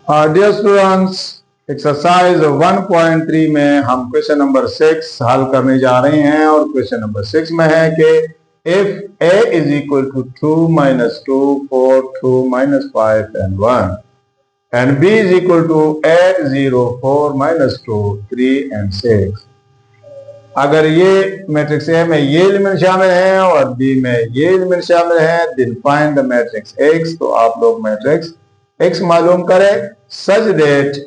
Dear students, exercise 1.3 में हम question number 6 हल करने जा रहे हैं और क्वेश्चन नंबर 6 में है कि if a is equal to 2 minus 2 4 2 minus 5 and 1 and b is equal to 8 0 4 minus 2 3 and 6, अगर ये मैट्रिक्स ए में ये एलिमेंट शामिल है और बी में ये एलिमेंट शामिल है, then find the matrix X. तो आप लोग मैट्रिक्स एक्स मालूम करें such that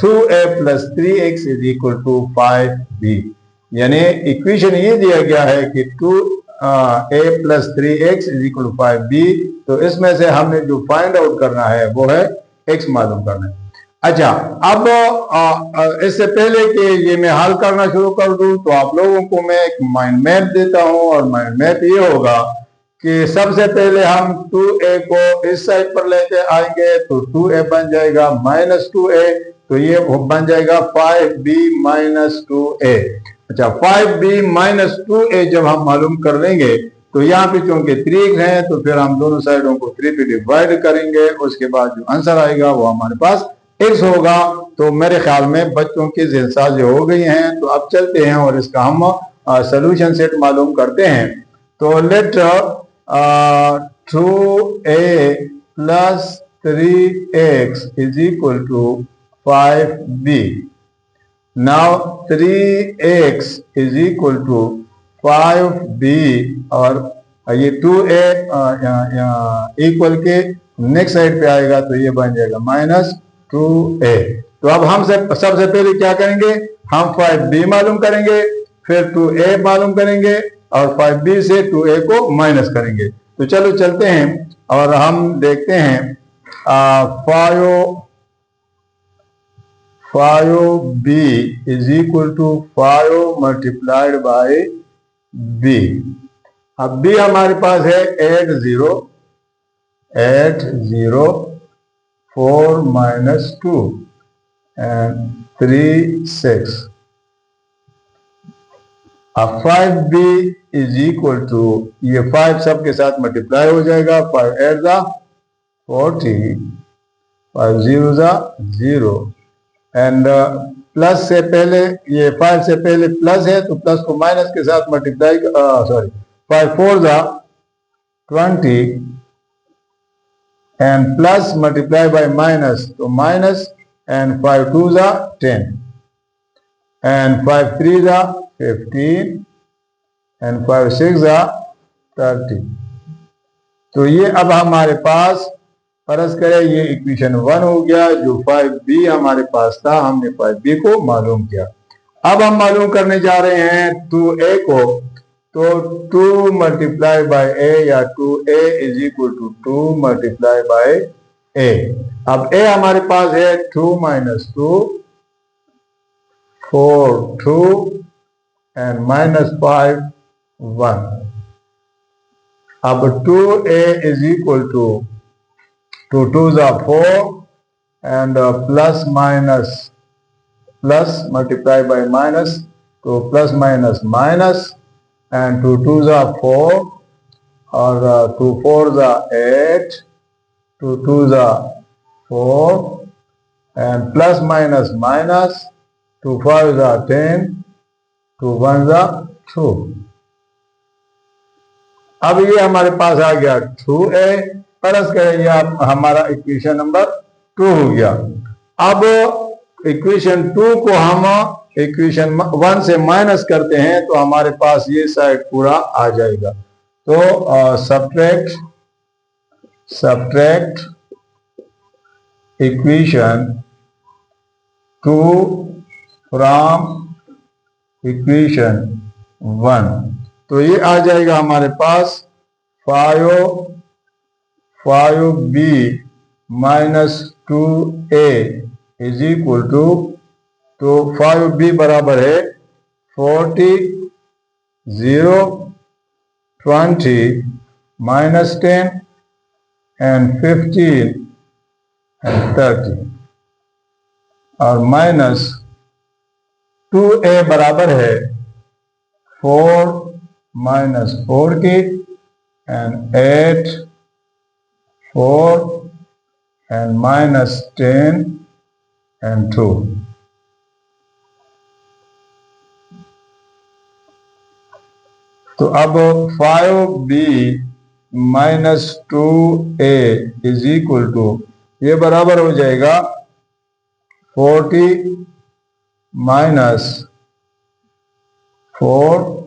2a plus 3x is equal to 5b। यानी इक्वेशन ये दिया गया है कि 2a plus 3x is equal to 5b। तो इसमें से हमने जो फाइंड आउट करना है वो है x मालूम करना है। अच्छा, अब इससे पहले कि ये मैं हल करना शुरू कर दूं तो आप लोगों को मैं एक माइंड मैप देता हूं और माइंड मैप ये होगा कि सबसे पहले हम 2a को इस साइड पर लेके आएंगे तो 2a बन जाएगा माइनस 2a, तो ये बन जाएगा 5b माइनस 2a। अच्छा, 5b माइनस 2a जब हम मालूम कर लेंगे तो यहाँ पे चूंकि 3x है तो फिर हम दोनों साइडों को 3 पे डिवाइड करेंगे, उसके बाद जो आंसर आएगा वो हमारे पास x होगा। तो मेरे ख्याल में बच्चों की ज़िंदसाज़ी हो गई हैं, तो अब चलते हैं और इसका हम सोल्यूशन सेट मालूम करते हैं। तो late 2a plus 3x is equal to 5b। now 3x is equal to 5b और ये 2a इक्वल के नेक्स्ट साइड पे आएगा तो ये बन जाएगा माइनस 2a। तो अब हम सबसे पहले क्या करेंगे, हम 5b मालूम करेंगे, फिर 2a मालूम करेंगे और 5b से 2a को माइनस करेंगे। तो चलो चलते हैं और हम देखते हैं 5b is equal to 5 multiplied by b। अब b हमारे पास है 8 0 4 minus 2 and 3 6। अब 5b is equal to ये 5 सब के साथ मल्टीप्लाई हो जाएगा, 5 8 40 5 0 0 एंड प्लस से पहले ये 5 से पहले प्लस है तो प्लस को माइनस के साथ multiply 5 4 20 and plus multiply by minus तो minus and 5 2 10 and 5 3 15 and 5 6 30। तो ये अब हमारे पास फर्ज करें ये इक्वेशन 1 हो गया। जो 5b हमारे पास था हमने 5b को मालूम किया। अब हम मालूम करने जा रहे हैं 2a को। तो 2 मल्टीप्लाई बाय a या 2a is equal to 2 multiply by a। अब a हमारे पास है 2 minus 2 4 2 and minus 5 1। अब 2a is equal to 2 2 4 and plus minus plus multiply by minus तो प्लस माइनस माइनस and 2 2 4 और 2 4 8 2 2 4 and plus minus minus 2 5 10 2 1 2। अब ये हमारे पास आ गया 2a प्लस करेंगे आप हमारा इक्वेशन नंबर 2 हो गया। अब इक्वेशन 2 को हम इक्वेशन 1 से माइनस करते हैं तो हमारे पास ये साइड पूरा आ जाएगा। तो सब्ट्रैक्ट इक्वेशन 2 फ्रॉम इक्वेशन 1। तो ये आ जाएगा हमारे पास 5b minus 2a is equal to तो 5b बराबर है 40 0 20 minus 10 and 15 and 30 और माइनस 2a बराबर है 4 minus 40 and 8 4 and minus 10 and 2. तो अब 5b minus 2a is equal to, ये बराबर हो जाएगा 40 minus 4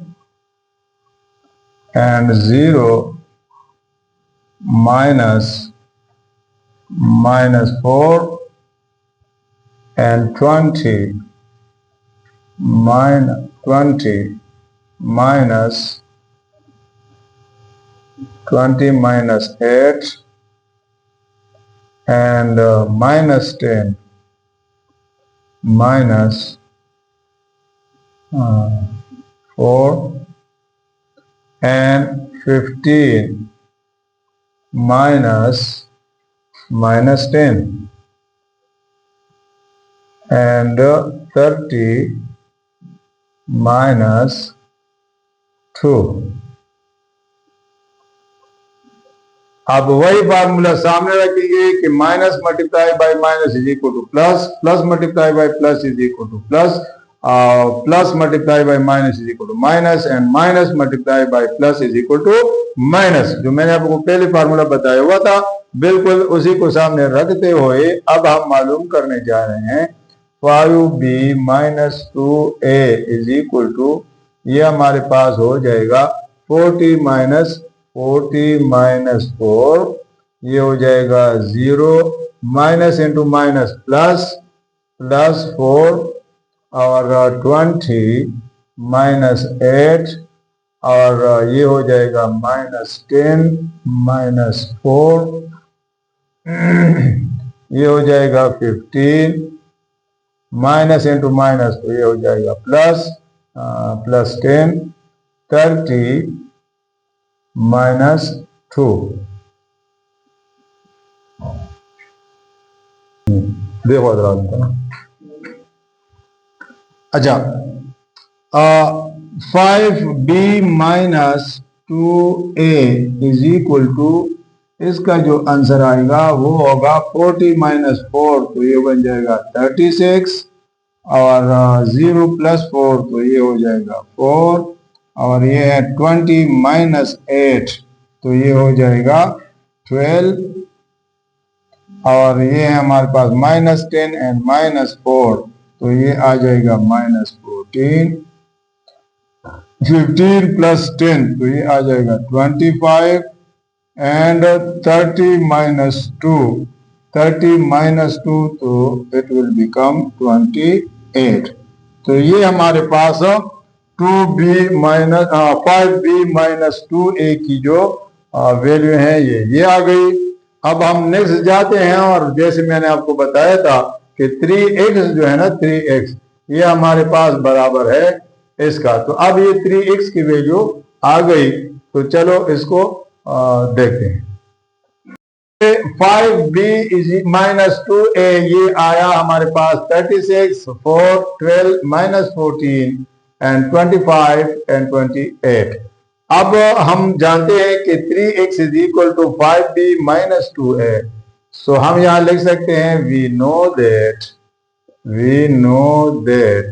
and 0 minus 4 and 20 minus 20 minus 8 and minus 10 minus 4 and 15 minus 10 and 30 minus 2. अब वही फार्मूला सामने रखेंगे कि minus multiply by minus is equal to plus, plus multiply by plus is equal to plus, plus multiply by minus is equal to minus and minus multiply by plus is equal to minus. जो मैंने आपको पहले formula बताया हुआ था बिल्कुल उसी को सामने रखते हुए अब हम मालूम करने जा रहे हैं 5b minus 2a is equal to, ये हमारे पास हो जाएगा 40 minus 4, ये हो जाएगा 0 माइनस इंटू माइनस प्लस 4 और 20 minus 8 और ये हो जाएगा minus 10 minus 4, ये हो जाएगा 15 माइनस इंटू माइनस तो ये हो जाएगा प्लस 10 30 minus 2। देखो ना, अच्छा 5b minus 2a is equal to, इसका जो आंसर आएगा वो होगा 40 minus 4 तो ये बन जाएगा 36 और 0 plus 4 तो ये हो जाएगा 4 और ये है 20 minus 8 तो ये हो जाएगा 12 और ये है हमारे पास minus 10 and minus 4 तो ये आ जाएगा minus 14, 15 plus 10 तो ये आ जाएगा 25 and 30 minus 2 तो it will become 28। तो ये हमारे पास 5b minus 2a की जो वैल्यू है ये आ गई। अब हम नेक्स्ट जाते हैं और जैसे मैंने आपको बताया था कि 3x जो है ना 3x ये हमारे पास बराबर है इसका, तो अब ये 3x की वैल्यू आ गई तो चलो इसको देखते हैं। 5b minus 2a ये आया हमारे पास 36 4 12 minus 14 and 25 and 28। अब हम जानते हैं कि 3x is equal to 5b minus 2a, so हम यहां लिख सकते हैं we know that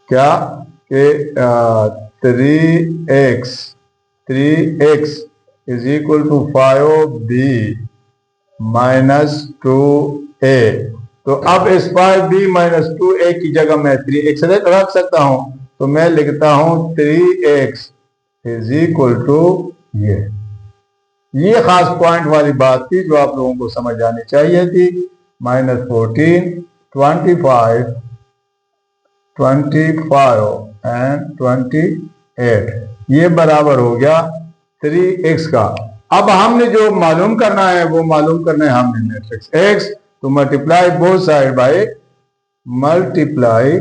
क्या कि 3x is equal to 5b minus 2a। तो अब इस 5b minus 2a की जगह मैं 3x रख सकता हूं, तो मैं लिखता हूं 3x is equal to ये खास पॉइंट वाली बात थी जो आप लोगों को समझ आनी चाहिए थी। -14 25 and 28 ये बराबर हो गया 3x का। अब हमने जो मालूम करना है वो मालूम करना है हमने मैट्रिक्स x, तो multiply both side by multiply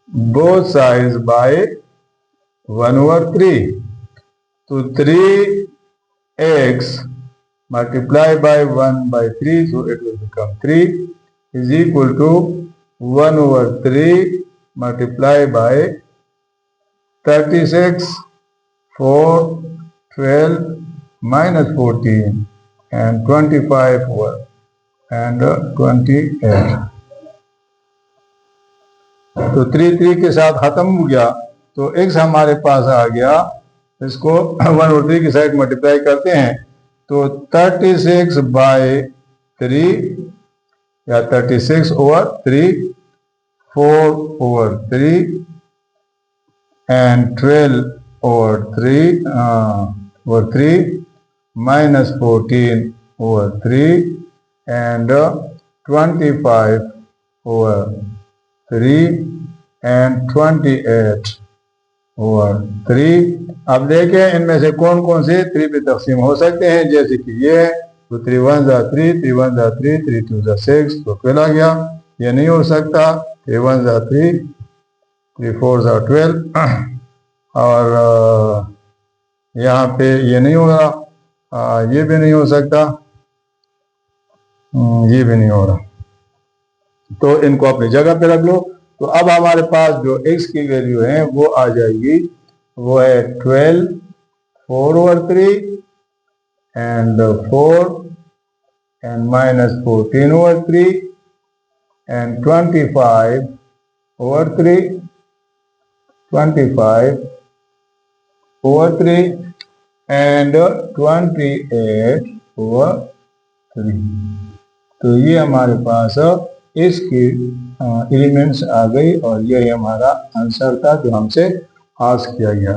both sides by 1/3, तो 3x multiply by 1/3 so it will become 3 is equal to 1/3 multiply by 36 4, 12 minus 14 and 25 and 28। तो 3 के साथ खत्म हो गया, तो x हमारे पास आ गया। इसको 1 और 3 की साइड मल्टीप्लाई करते हैं तो 36/3 या 36/3, 4/3 and 12/3 minus 14/3 and 25/3 and 28/3। अब देखें इनमें से कौन कौन से 3 पे तकसीम हो सकते हैं। जैसे कि ये है तो 3 1 3, 3 1 3, 3 2 6, तो 12 आ गया। ये नहीं हो सकता, 3 1 3, 3 4 12 और यहाँ पे ये नहीं होगा, ये भी नहीं हो सकता, ये भी नहीं हो रहा। तो इनको अपनी जगह पे रख लो। तो अब हमारे पास जो x की वैल्यू है वो आ जाएगी, वो है 12 4/3 and 4 and minus 14/3 and 25/3 and 28/3। तो ये हमारे पास इसकी एलिमेंट्स आ गई और यही हमारा आंसर था जो हमसे आस्क किया गया।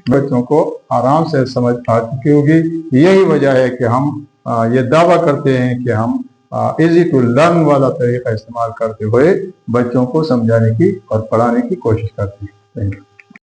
बच्चों को आराम से समझ आ चुकी होगी। यही वजह है कि हम ये दावा करते हैं कि हम इजी टू लर्न वाला तरीका इस्तेमाल करते हुए बच्चों को समझाने की और पढ़ाने की कोशिश करते हैं। Thank you.